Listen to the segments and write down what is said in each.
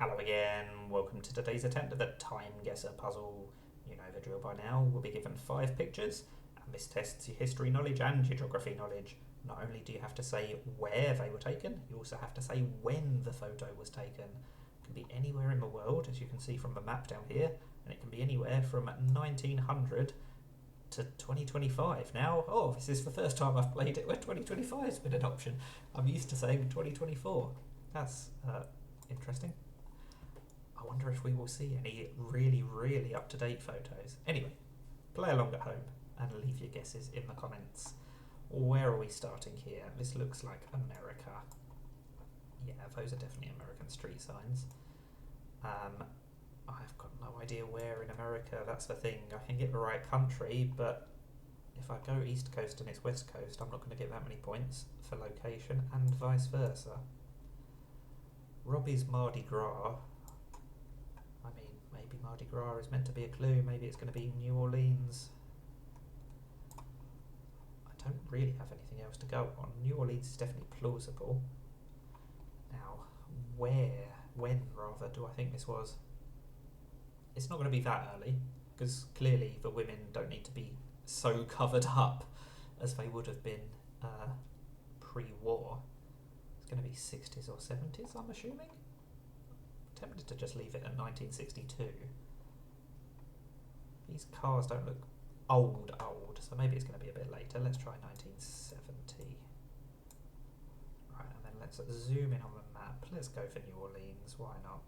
Hello again, welcome to today's attempt at the TimeGuessr puzzle. You know the drill by now. We'll be given 5 pictures, and this tests your history knowledge and your geography knowledge. Not only do you have to say where they were taken, you also have to say when the photo was taken. It can be anywhere in the world, as you can see from the map down here, and it can be anywhere from 1900 to 2025. Now, this is the first time I've played it where 2025 has been an option. I'm used to saying 2024. That's interesting. I wonder if we will see any really up-to-date photos. Anyway, play along at home and leave your guesses in the comments. Where are we starting here? This looks like America. Yeah, those are definitely American street signs. I've got no idea where in America, that's the thing. I can get the right country, but if I go East Coast and it's West Coast, I'm not going to get that many points for location and vice versa. Robbie's Mardi Gras. I mean, maybe Mardi Gras is meant to be a clue. Maybe it's going to be New Orleans. I don't really have anything else to go on. New Orleans is definitely plausible. Now, when do I think this was? It's not going to be that early, because clearly the women don't need to be so covered up as they would have been pre-war. It's going to be 60s or 70s, I'm assuming. I'm tempted to just leave it at 1962. These cars don't look old, so maybe it's going to be a bit later. Let's try 1970. Right, and then let's zoom in on the map. Let's go for New Orleans, why not?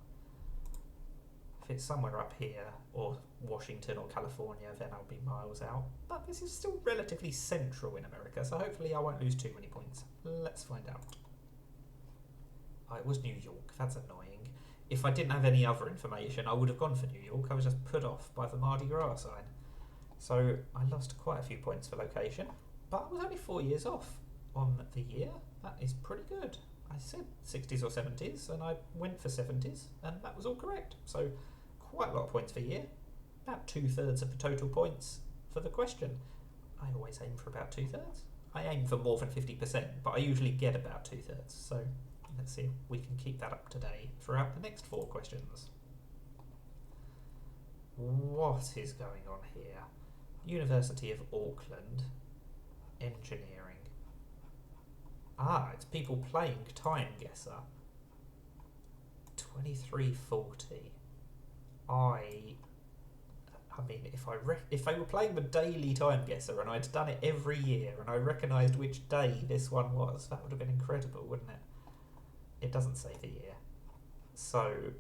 If it's somewhere up here, or Washington or California, then I'll be miles out. But this is still relatively central in America, so hopefully I won't lose too many points. Let's find out. Oh, it was New York, that's annoying. If I didn't have any other information, I would have gone for New York. I was just put off by the Mardi Gras sign. So I lost quite a few points for location, but I was only 4 years off on the year. That is pretty good. I said 60s or 70s, and I went for 70s, and that was all correct. So quite a lot of points for year. About 2/3 of the total points for the question. I always aim for about 2/3. I aim for more than 50%, but I usually get about 2/3. So let's see if we can keep that up today throughout the next 4 questions. What is going on here? University of Auckland. Engineering. It's people playing TimeGuessr. 2340. I mean, if they were playing the daily TimeGuessr and I'd done it every year and I recognised which day this one was, that would have been incredible, wouldn't it? It doesn't say the year. So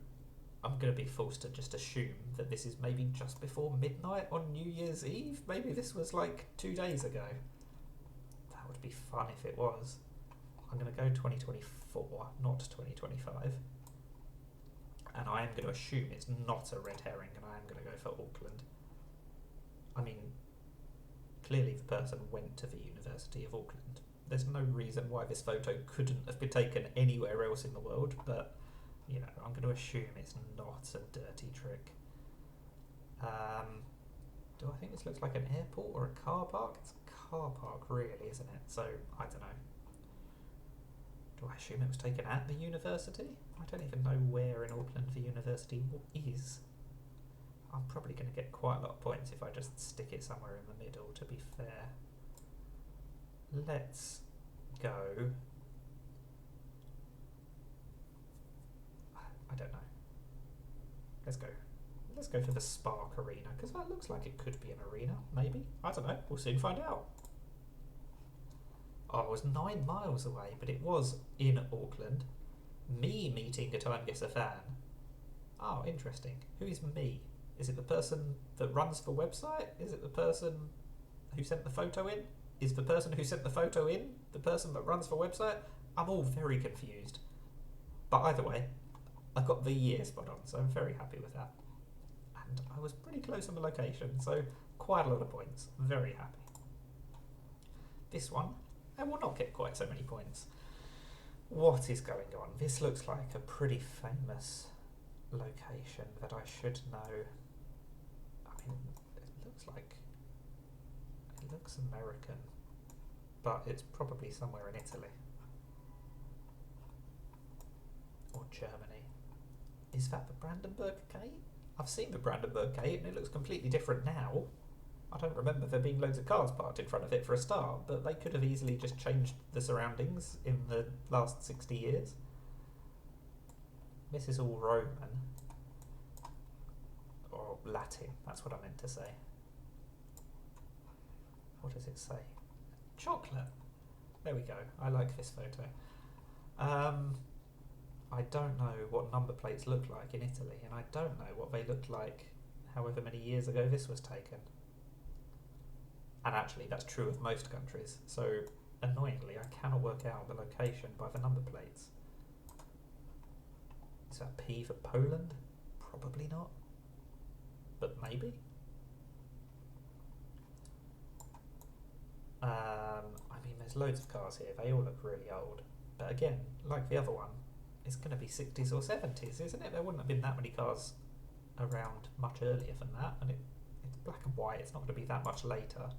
I'm going to be forced to just assume that this is maybe just before midnight on New Year's Eve. Maybe this was like 2 days ago. That would be fun if it was. I'm going to go 2024, not 2025. And I am going to assume it's not a red herring, and I am going to go for Auckland. I mean, clearly the person went to the University of Auckland. There's no reason why this photo couldn't have been taken anywhere else in the world, but, you know, I'm going to assume it's not a dirty trick. Do I think this looks like an airport or a car park? It's a car park, really, isn't it? So, I don't know. Do I assume it was taken at the university? I don't even know where in Auckland the university is. I'm probably going to get quite a lot of points if I just stick it somewhere in the middle, to be fair. Let's go... I don't know. Let's go for the Spark Arena, because that looks like it could be an arena, maybe. I don't know. We'll soon find out. I was 9 miles away, but it was in Auckland. Me meeting a TimeGuessr fan. Oh, interesting. Who is me? Is it the person that runs the website? Is it the person who sent the photo in? Is the person who sent the photo in the person that runs the website? I'm all very confused. But either way, I got the year spot on, so I'm very happy with that. And I was pretty close on the location, so quite a lot of points. Very happy. This one, I will not get quite so many points. What is going on? This looks like a pretty famous location that I should know. I mean, it looks American, but it's probably somewhere in Italy. Or Germany. Is that the Brandenburg Gate? I've seen the Brandenburg Gate and it looks completely different now. I don't remember there being loads of cars parked in front of it for a start, but they could have easily just changed the surroundings in the last 60 years. This is all Roman. Or Latin, that's what I meant to say. What does it say? Chocolate. There we go. I like this photo. I don't know what number plates look like in Italy, and I don't know what they looked like however many years ago this was taken. And actually, that's true of most countries. So, annoyingly, I cannot work out the location by the number plates. Is that P for Poland? Probably not. But maybe? I mean, there's loads of cars here. They all look really old. But again, like the other one, it's going to be 60s or 70s, isn't it? There wouldn't have been that many cars around much earlier than that. And it's black and white. It's not going to be that much later.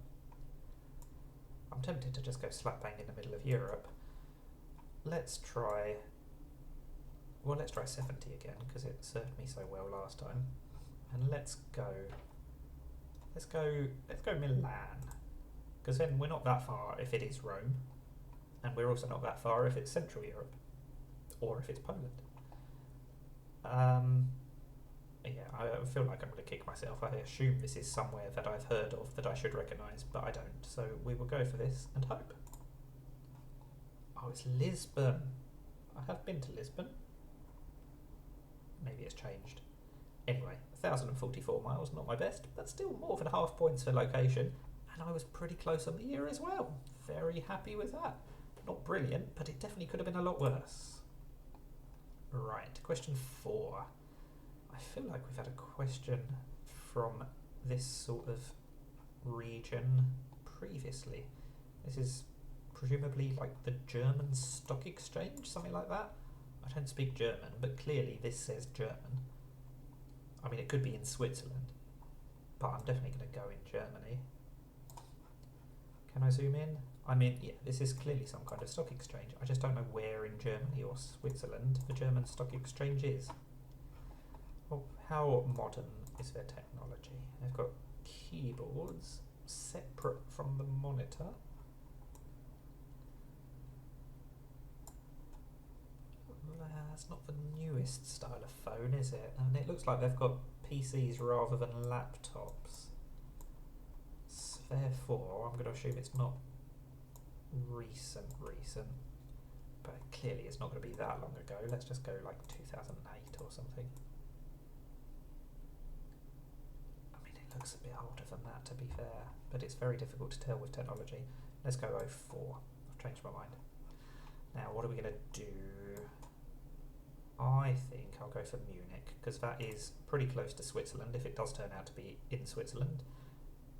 I'm tempted to just go slap bang in the middle of Europe. Let's try 70 again, because it served me so well last time. And let's go Milan, because then we're not that far if it is Rome, and we're also not that far if it's Central Europe, or if it's Poland. Yeah, I feel like I'm going to kick myself. I assume this is somewhere that I've heard of that I should recognise, but I don't. So we will go for this and hope. Oh, it's Lisbon. I have been to Lisbon. Maybe it's changed. Anyway, 1,044 miles, not my best, but still more than half points for location, and I was pretty close on the year as well. Very happy with that. Not brilliant, but it definitely could have been a lot worse. Right, question 4. I feel like we've had a question from this sort of region previously. This is presumably like the German Stock Exchange, something like that. I don't speak German, but clearly this says German. I mean, it could be in Switzerland, but I'm definitely going to go in Germany. Can I zoom in? I mean, yeah, this is clearly some kind of stock exchange. I just don't know where in Germany or Switzerland the German Stock Exchange is. Well, how modern is their technology? They've got keyboards separate from the monitor. That's not the newest style of phone, is it? And it looks like they've got PCs rather than laptops. So therefore, I'm going to assume it's not recent, but clearly it's not going to be that long ago. Let's just go like 2008 or something. I mean, it looks a bit older than that, to be fair, but it's very difficult to tell with technology. Let's go 04. I've changed my mind. Now, what are we going to do? I think I'll go for Munich, because that is pretty close to Switzerland if it does turn out to be in Switzerland,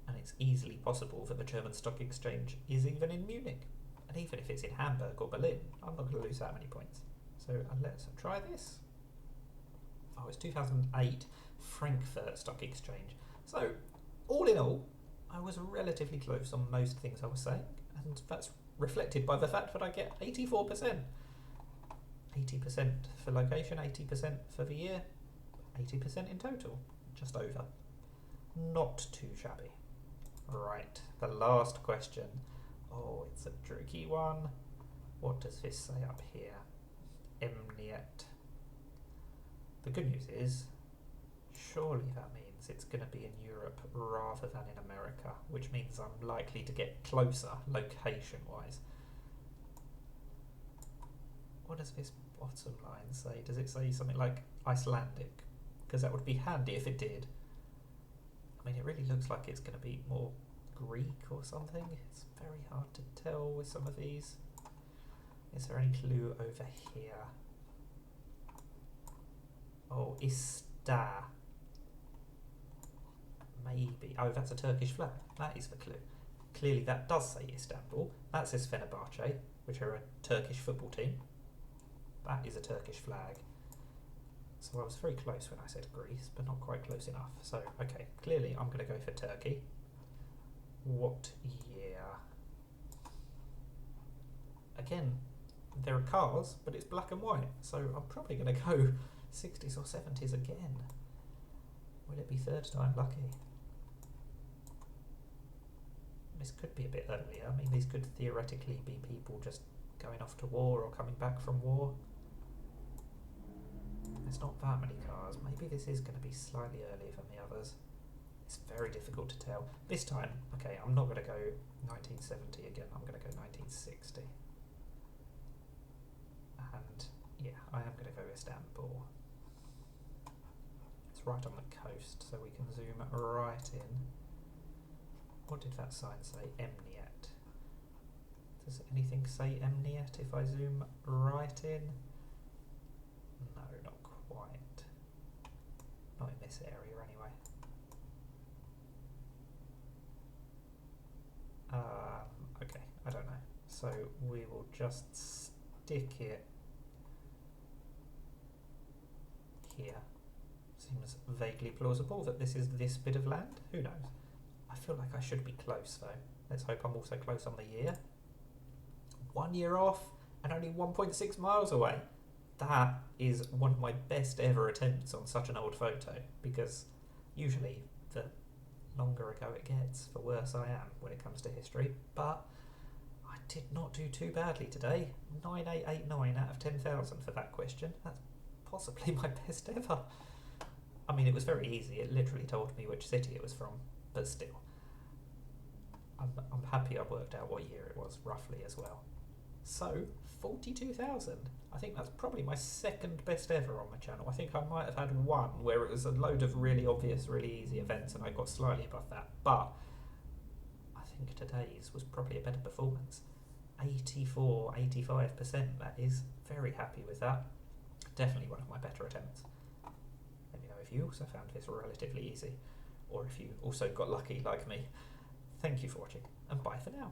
and it's easily possible that the German Stock Exchange is even in Munich, and even if it's in Hamburg or Berlin, I'm not going to lose that many points. So let's try this. Oh, it's 2008 Frankfurt Stock Exchange. So all in all, I was relatively close on most things I was saying, and that's reflected by the fact that I get 84%. 80% for location, 80% for the year, 80% in total, just over. Not too shabby. Right, the last question. Oh, it's a tricky one. What does this say up here? Emniet. The good news is, surely that means it's going to be in Europe rather than in America, which means I'm likely to get closer location-wise. What does this bottom line say? Does it say something like Icelandic? Because that would be handy if it did. I mean, it really looks like it's going to be more Greek or something. It's very hard to tell with some of these. Is there any clue over here? Oh, Ista. Maybe. Oh, that's a Turkish flag. That is the clue. Clearly that does say Istanbul. That says Fenerbahce, which are a Turkish football team. That is a Turkish flag. So I was very close when I said Greece, but not quite close enough. So, okay, clearly I'm going to go for Turkey. What year? Again, there are cars, but it's black and white. So I'm probably going to go 60s or 70s again. Will it be third time lucky? This could be a bit earlier. I mean, these could theoretically be people just going off to war or coming back from war. There's not that many cars. Maybe this is going to be slightly early for the others. It's very difficult to tell. This time, okay, I'm not going to go 1970 again. I'm going to go 1960. And yeah, I am going to go Istanbul. It's right on the coast, so we can zoom right in. What did that sign say? Emniyet. Does anything say Emniyet if I zoom right in? No, not quite. Not in this area anyway. Okay, I don't know. So we will just stick it here. Seems vaguely plausible that this is this bit of land. Who knows? I feel like I should be close though. Let's hope I'm also close on the year. 1 year off and only 1.6 miles away. That is one of my best ever attempts on such an old photo, because usually the longer ago it gets, the worse I am when it comes to history. But I did not do too badly today. 9889 out of 10,000 for that question. That's possibly my best ever. I mean, it was very easy. It literally told me which city it was from, but still. I'm happy I worked out what year it was, roughly, as well. So, 42,000. I think that's probably my second best ever on my channel. I think I might have had one where it was a load of really obvious, really easy events and I got slightly above that. But I think today's was probably a better performance. 84, 85%, that is. Very happy with that. Definitely one of my better attempts. Let me know if you also found this relatively easy, or if you also got lucky like me. Thank you for watching, and bye for now.